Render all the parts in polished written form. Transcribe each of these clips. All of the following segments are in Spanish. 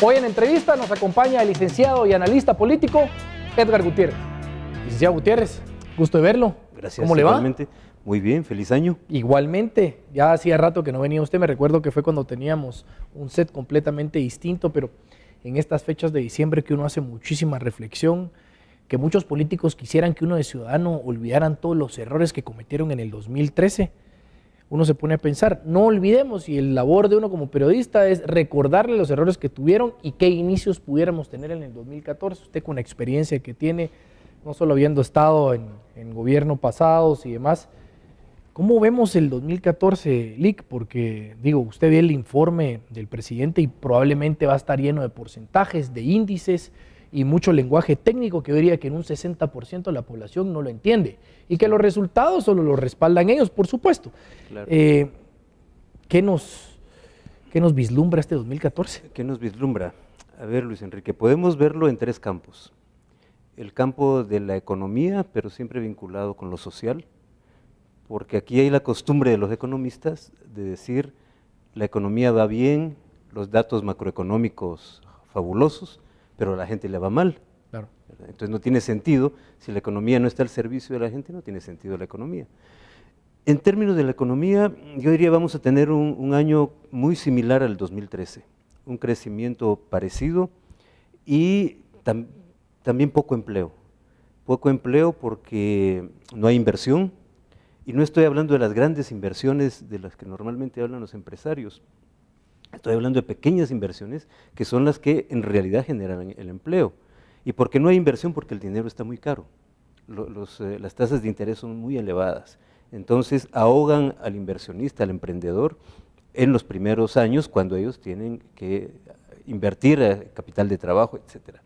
Hoy en entrevista nos acompaña el licenciado y analista político Edgar Gutiérrez. Licenciado Gutiérrez, gusto de verlo. Gracias. ¿Cómo le va? Igualmente. Muy bien, feliz año. Igualmente, ya hacía rato que no venía usted, me recuerdo que fue cuando teníamos un set completamente distinto, pero en estas fechas de diciembre que uno hace muchísima reflexión, que muchos políticos quisieran que uno de ciudadano olvidaran todos los errores que cometieron en el 2013, uno se pone a pensar, no olvidemos, y el labor de uno como periodista es recordarle los errores que tuvieron y qué inicios pudiéramos tener en el 2014, usted con la experiencia que tiene, no solo habiendo estado en gobierno pasados y demás. ¿Cómo vemos el 2014, Lic? Porque, digo, usted ve el informe del presidente y probablemente va a estar lleno de porcentajes, de índices y mucho lenguaje técnico que yo diría que en un 60% de la población no lo entiende y que los resultados solo los respaldan ellos, por supuesto. Claro. ¿Qué nos vislumbra este 2014? ¿Qué nos vislumbra? A ver, Luis Enrique, podemos verlo en tres campos. El campo de la economía, pero siempre vinculado con lo social, porque aquí hay la costumbre de los economistas de decir la economía va bien, los datos macroeconómicos fabulosos, pero a la gente le va mal. Claro. Entonces no tiene sentido, si la economía no está al servicio de la gente, no tiene sentido la economía. En términos de la economía, yo diría vamos a tener un año muy similar al 2013, un crecimiento parecido y también poco empleo. Poco empleo porque no hay inversión, y no estoy hablando de las grandes inversiones de las que normalmente hablan los empresarios, estoy hablando de pequeñas inversiones que son las que en realidad generan el empleo. ¿Y por qué no hay inversión? Porque el dinero está muy caro, las tasas de interés son muy elevadas, entonces ahogan al inversionista, al emprendedor, en los primeros años cuando ellos tienen que invertir capital de trabajo, etcétera.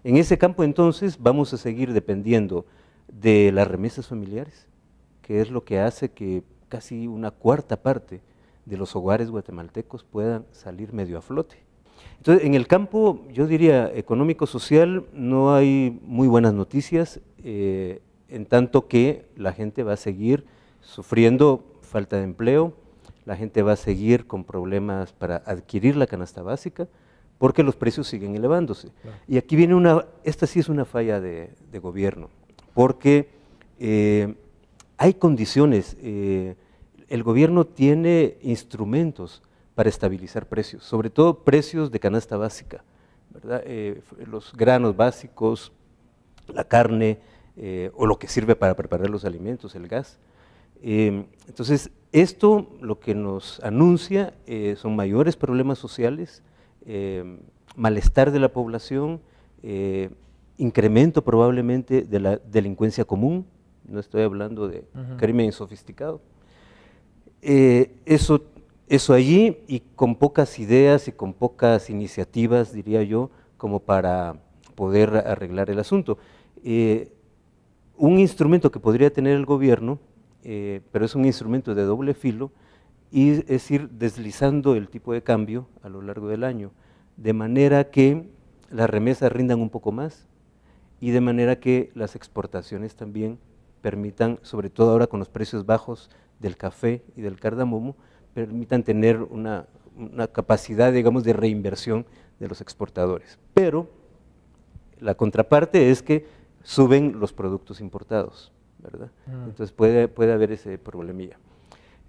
En ese campo entonces vamos a seguir dependiendo de las remesas familiares, que es lo que hace que casi una cuarta parte de los hogares guatemaltecos puedan salir medio a flote. Entonces, en el campo, yo diría, económico-social, no hay muy buenas noticias, en tanto que la gente va a seguir sufriendo falta de empleo, la gente va a seguir con problemas para adquirir la canasta básica, porque los precios siguen elevándose. Claro. Y aquí viene esta sí es una falla de gobierno, porque hay condiciones, el gobierno tiene instrumentos para estabilizar precios, sobre todo precios de canasta básica, ¿verdad? Los granos básicos, la carne, o lo que sirve para preparar los alimentos, el gas. Entonces, esto lo que nos anuncia son mayores problemas sociales, malestar de la población, incremento probablemente de la delincuencia común, no estoy hablando de crimen sofisticado. Eso allí, y con pocas ideas y con pocas iniciativas, diría yo, como para poder arreglar el asunto. Un instrumento que podría tener el gobierno, pero es un instrumento de doble filo, y es ir deslizando el tipo de cambio a lo largo del año, de manera que las remesas rindan un poco más y de manera que las exportaciones también permitan, sobre todo ahora con los precios bajos del café y del cardamomo, permitan tener una capacidad, digamos, de reinversión de los exportadores. Pero la contraparte es que suben los productos importados, ¿verdad? Entonces puede haber ese problemilla.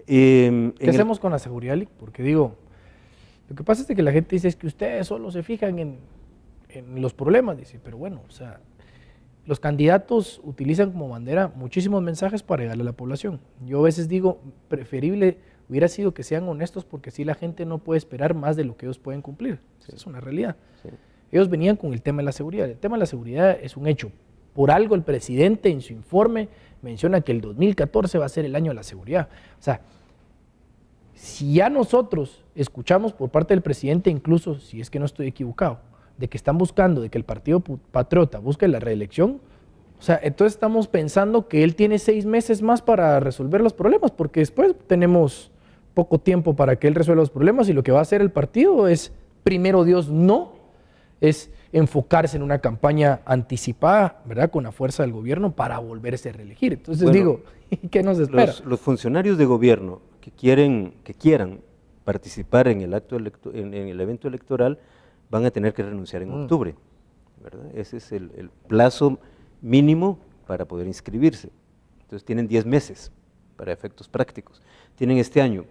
¿Qué hacemos con la seguridad, Lic? Porque digo, lo que pasa es que la gente dice es que ustedes solo se fijan en los problemas, dice, pero bueno, o sea, los candidatos utilizan como bandera muchísimos mensajes para llegarle a la población. Yo a veces digo, preferible hubiera sido que sean honestos porque así la gente no puede esperar más de lo que ellos pueden cumplir. Sí. Esa es una realidad. Sí. Ellos venían con el tema de la seguridad. El tema de la seguridad es un hecho. Por algo el presidente en su informe menciona que el 2014 va a ser el año de la seguridad. O sea, si ya nosotros escuchamos por parte del presidente, incluso si es que no estoy equivocado, de que están buscando, de que el Partido Patriota busque la reelección, o sea, entonces estamos pensando que él tiene 6 meses más para resolver los problemas, porque después tenemos poco tiempo para que él resuelva los problemas y lo que va a hacer el partido es, primero Dios, no, es enfocarse en una campaña anticipada, ¿verdad?, con la fuerza del gobierno para volverse a reelegir. Entonces bueno, digo, ¿qué nos espera? Los funcionarios de gobierno que quieran participar en el evento electoral van a tener que renunciar en octubre, ¿verdad? Ese es el plazo mínimo para poder inscribirse. Entonces tienen 10 meses para efectos prácticos. Tienen este año.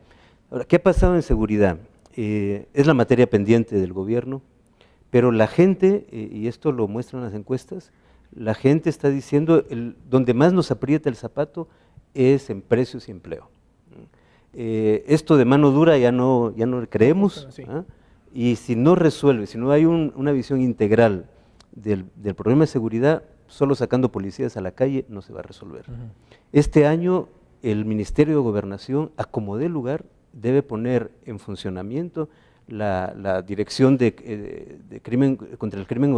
Ahora, ¿qué ha pasado en seguridad? Es la materia pendiente del gobierno, pero la gente, y esto lo muestran las encuestas, la gente está diciendo, donde más nos aprieta el zapato es en precios y empleo. Esto de mano dura ya no le creemos, y si no resuelve, si no hay una visión integral del problema de seguridad, solo sacando policías a la calle no se va a resolver. Este año el Ministerio de Gobernación, a como dé lugar, debe poner en funcionamiento la Dirección de Crimen contra el Crimen,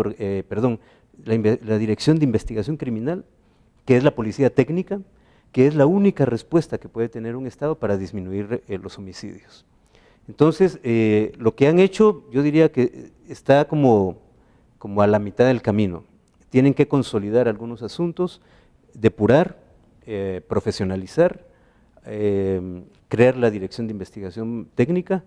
la Dirección de Investigación Criminal, que es la policía técnica, que es la única respuesta que puede tener un Estado para disminuir los homicidios. Entonces, lo que han hecho, yo diría que está como a la mitad del camino. Tienen que consolidar algunos asuntos, depurar, profesionalizar, crear la Dirección de Investigación Técnica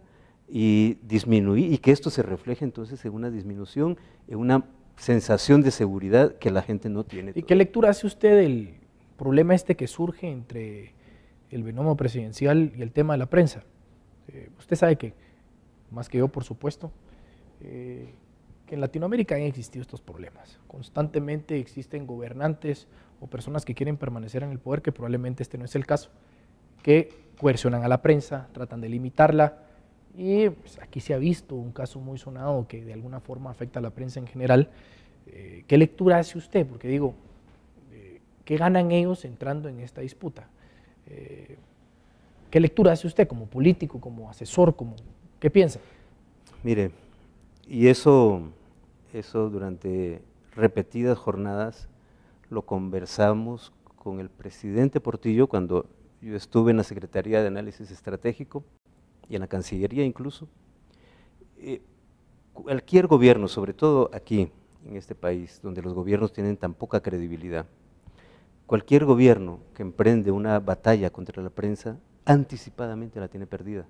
y disminuir, y que esto se refleje entonces en una disminución, en una sensación de seguridad que la gente no tiene. ¿Y qué lectura hace usted del problema que surge entre el binomio presidencial y el tema de la prensa? Usted sabe que, más que yo por supuesto, que en Latinoamérica han existido estos problemas. Constantemente existen gobernantes o personas que quieren permanecer en el poder, que probablemente este no es el caso, que coercionan a la prensa, tratan de limitarla, y pues, aquí se ha visto un caso muy sonado que de alguna forma afecta a la prensa en general. ¿Qué lectura hace usted? Porque digo, ¿qué ganan ellos entrando en esta disputa? ¿Qué lectura hace usted como político, como asesor, qué piensa? Mire, y eso durante repetidas jornadas lo conversamos con el presidente Portillo cuando yo estuve en la Secretaría de Análisis Estratégico y en la Cancillería incluso. Cualquier gobierno, sobre todo aquí en este país, donde los gobiernos tienen tan poca credibilidad, cualquier gobierno que emprende una batalla contra la prensa, anticipadamente la tiene perdida.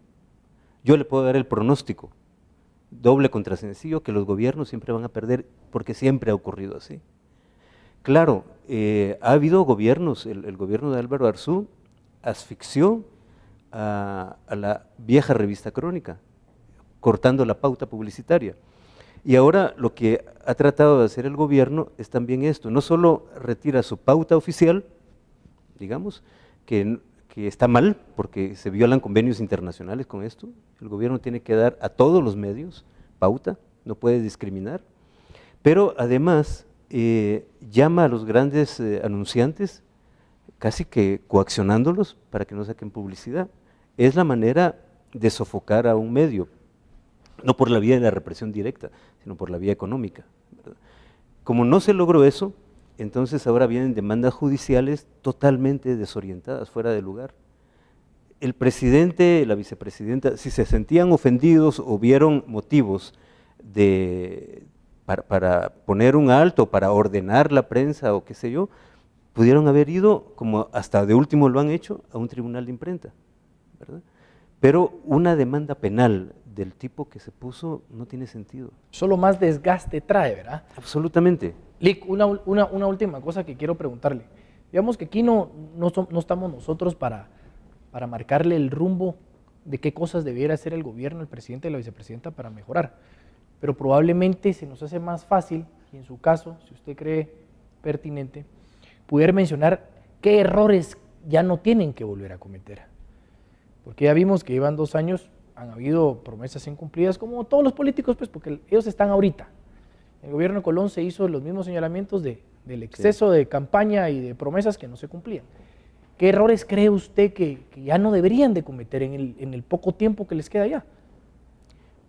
Yo le puedo dar el pronóstico, doble contra sencillo, que los gobiernos siempre van a perder, porque siempre ha ocurrido así. Claro, ha habido gobiernos, el gobierno de Álvaro Arzú asfixió a la vieja revista Crónica, cortando la pauta publicitaria. Y ahora lo que ha tratado de hacer el gobierno es también esto, no solo retira su pauta oficial, digamos, que está mal porque se violan convenios internacionales con esto, el gobierno tiene que dar a todos los medios pauta, no puede discriminar, pero además llama a los grandes anunciantes, casi que coaccionándolos para que no saquen publicidad. Es la manera de sofocar a un medio, no por la vía de la represión directa, sino por la vía económica, ¿verdad? Como no se logró eso, entonces ahora vienen demandas judiciales totalmente desorientadas, fuera de lugar. El presidente, la vicepresidenta, si se sentían ofendidos o vieron motivos para poner un alto, para ordenar la prensa o qué sé yo, pudieron haber ido, como hasta de último lo han hecho, a un tribunal de imprenta, ¿verdad? Pero una demanda penal del tipo que se puso no tiene sentido. Solo más desgaste trae, ¿verdad? Absolutamente. Lic, una última cosa que quiero preguntarle. Digamos que aquí no estamos nosotros para marcarle el rumbo de qué cosas debiera hacer el gobierno, el presidente y la vicepresidenta para mejorar. Pero probablemente se nos hace más fácil, y en su caso, si usted cree pertinente, poder mencionar qué errores ya no tienen que volver a cometer. Porque ya vimos que llevan 2 años, han habido promesas incumplidas, como todos los políticos, pues porque ellos están ahorita. El gobierno de Colón se hizo los mismos señalamientos del exceso de campaña y de promesas que no se cumplían. ¿Qué errores cree usted que ya no deberían de cometer en el poco tiempo que les queda ya?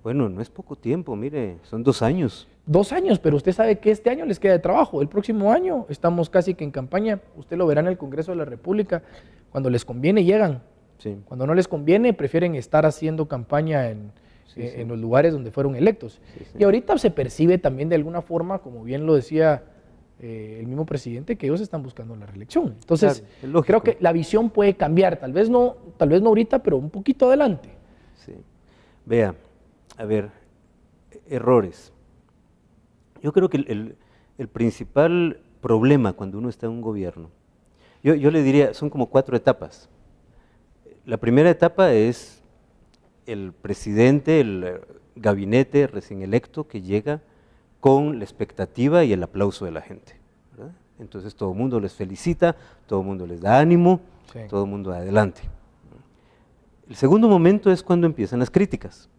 Bueno, no es poco tiempo, mire, son 2 años. 2 años, pero usted sabe que este año les queda de trabajo. El próximo año estamos casi que en campaña. Usted lo verá en el Congreso de la República. Cuando les conviene, llegan. Sí. Cuando no les conviene, prefieren estar haciendo campaña en los lugares donde fueron electos. Sí. Y ahorita se percibe también de alguna forma, como bien lo decía el mismo presidente, que ellos están buscando la reelección. Entonces, claro, creo que la visión puede cambiar, tal vez no ahorita, pero un poquito adelante. Sí. Vea, a ver, errores. Yo creo que el principal problema cuando uno está en un gobierno, yo le diría, son como 4 etapas. La primera etapa es el presidente, el gabinete recién electo que llega con la expectativa y el aplauso de la gente, ¿verdad? Entonces todo el mundo les felicita, todo el mundo les da ánimo, sí, todo el mundo adelante. El segundo momento es cuando empiezan las críticas.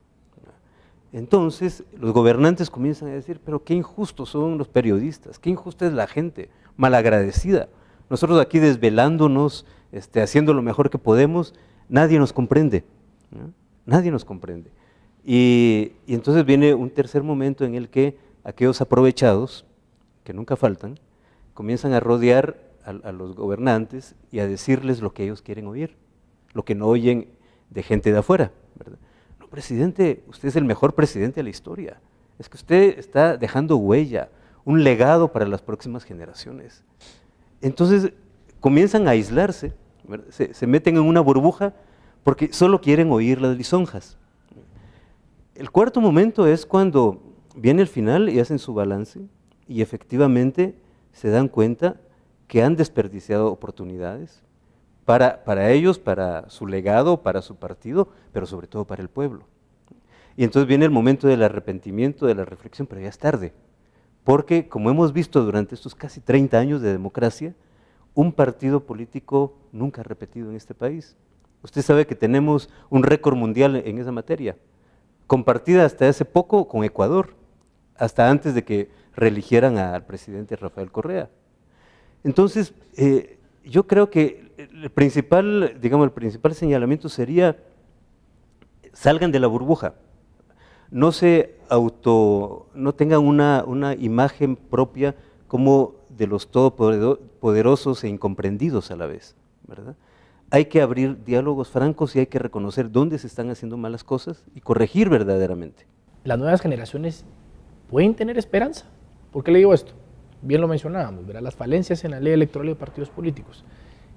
Entonces los gobernantes comienzan a decir, pero qué injustos son los periodistas, qué injusta es la gente, malagradecida. Nosotros aquí desvelándonos, haciendo lo mejor que podemos, nadie nos comprende, ¿no? Nadie nos comprende. Y entonces viene un tercer momento en el que aquellos aprovechados, que nunca faltan, comienzan a rodear a los gobernantes y a decirles lo que ellos quieren oír, lo que no oyen de gente de afuera, ¿verdad? No, presidente, usted es el mejor presidente de la historia, es que usted está dejando huella, un legado para las próximas generaciones. Entonces comienzan a aislarse, se meten en una burbuja porque solo quieren oír las lisonjas. El cuarto momento es cuando viene el final y hacen su balance y efectivamente se dan cuenta que han desperdiciado oportunidades para ellos, para su legado, para su partido, pero sobre todo para el pueblo. Y entonces viene el momento del arrepentimiento, de la reflexión, pero ya es tarde, porque como hemos visto durante estos casi 30 años de democracia, un partido político nunca ha repetido en este país. Usted sabe que tenemos un récord mundial en esa materia, compartida hasta hace poco con Ecuador, hasta antes de que reeligieran al presidente Rafael Correa. Entonces, yo creo que el principal señalamiento sería, salgan de la burbuja, no tengan una imagen propia como de los todopoderosos e incomprendidos a la vez, ¿verdad? Hay que abrir diálogos francos y hay que reconocer dónde se están haciendo malas cosas y corregir verdaderamente. Las nuevas generaciones pueden tener esperanza. ¿Por qué le digo esto? Bien lo mencionábamos, ¿verdad? Las falencias en la ley electoral de partidos políticos,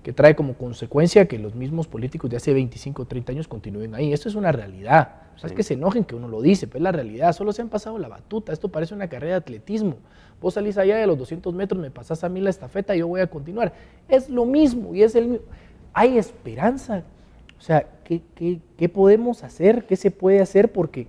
que trae como consecuencia que los mismos políticos de hace 25 o 30 años continúen ahí. Esto es una realidad. O sea, sí, es que se enojen que uno lo dice, pero es la realidad. Solo se han pasado la batuta. Esto parece una carrera de atletismo. Vos salís allá de los 200 metros, me pasás a mí la estafeta y yo voy a continuar. Es lo mismo y es el mismo. Hay esperanza. O sea, ¿qué podemos hacer? ¿Qué se puede hacer? Porque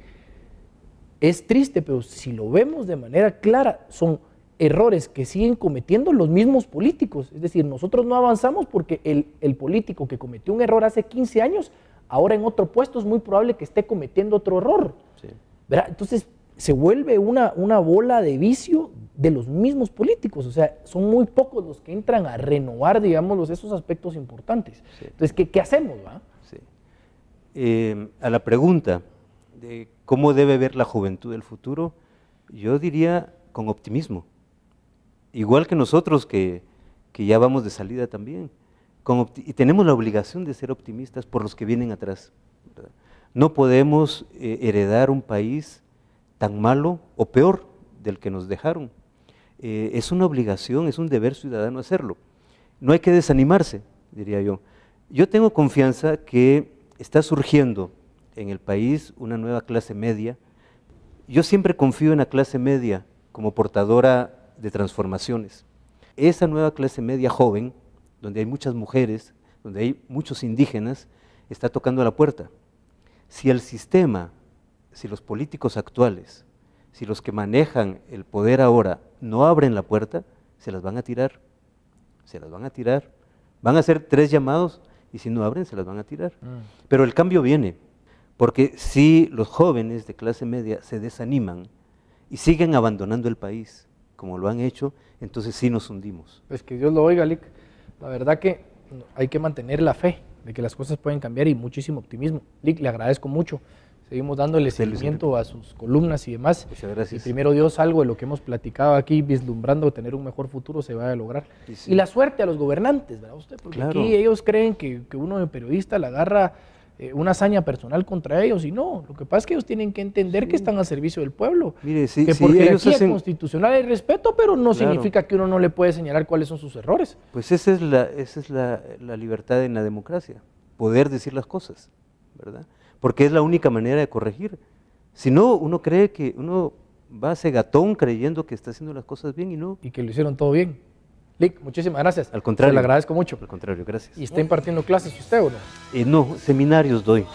es triste, pero si lo vemos de manera clara, son errores que siguen cometiendo los mismos políticos. Es decir, nosotros no avanzamos porque el político que cometió un error hace 15 años, ahora en otro puesto es muy probable que esté cometiendo otro error. Sí. ¿Verdad? Entonces se vuelve una bola de vicio de los mismos políticos. O sea, son muy pocos los que entran a renovar, digamos, esos aspectos importantes. Sí. Entonces, ¿qué hacemos? ¿Va? Sí. A la pregunta de cómo debe ver la juventud del futuro, yo diría con optimismo. Igual que nosotros que ya vamos de salida también, y tenemos la obligación de ser optimistas por los que vienen atrás, ¿verdad? No podemos heredar un país tan malo o peor del que nos dejaron. Es una obligación, es un deber ciudadano hacerlo. No hay que desanimarse, diría yo. Yo tengo confianza que está surgiendo en el país una nueva clase media. Yo siempre confío en la clase media como portadora de transformaciones. Esa nueva clase media joven, donde hay muchas mujeres, donde hay muchos indígenas, está tocando a la puerta. Si el sistema, si los políticos actuales, si los que manejan el poder ahora no abren la puerta, se las van a tirar, van a hacer 3 llamados y si no abren se las van a tirar. Pero el cambio viene, porque si los jóvenes de clase media se desaniman y siguen abandonando el país, como lo han hecho, entonces sí nos hundimos. Pues que Dios lo oiga, Lic. La verdad que hay que mantener la fe de que las cosas pueden cambiar y muchísimo optimismo. Lic, le agradezco mucho. Seguimos dándole seguimiento a sus columnas y demás. Muchas gracias. Y primero Dios, algo de lo que hemos platicado aquí, vislumbrando tener un mejor futuro, se va a lograr. Sí. Y la suerte a los gobernantes, ¿verdad usted? Porque claro, aquí ellos creen que uno de periodista le agarra una hazaña personal contra ellos, y no, lo que pasa es que ellos tienen que entender que están al servicio del pueblo. Mire, que por jerarquía constitucional hay respeto, pero no significa que uno no le puede señalar cuáles son sus errores. Pues esa es la libertad en la democracia, poder decir las cosas, ¿verdad? Porque es la única manera de corregir. Si no, uno cree que uno va a cegatón creyendo que está haciendo las cosas bien y no. Y que lo hicieron todo bien. Lic, muchísimas gracias. Al contrario. Se le agradezco mucho. Al contrario, gracias. ¿Y está impartiendo clases usted o no? No, seminarios doy.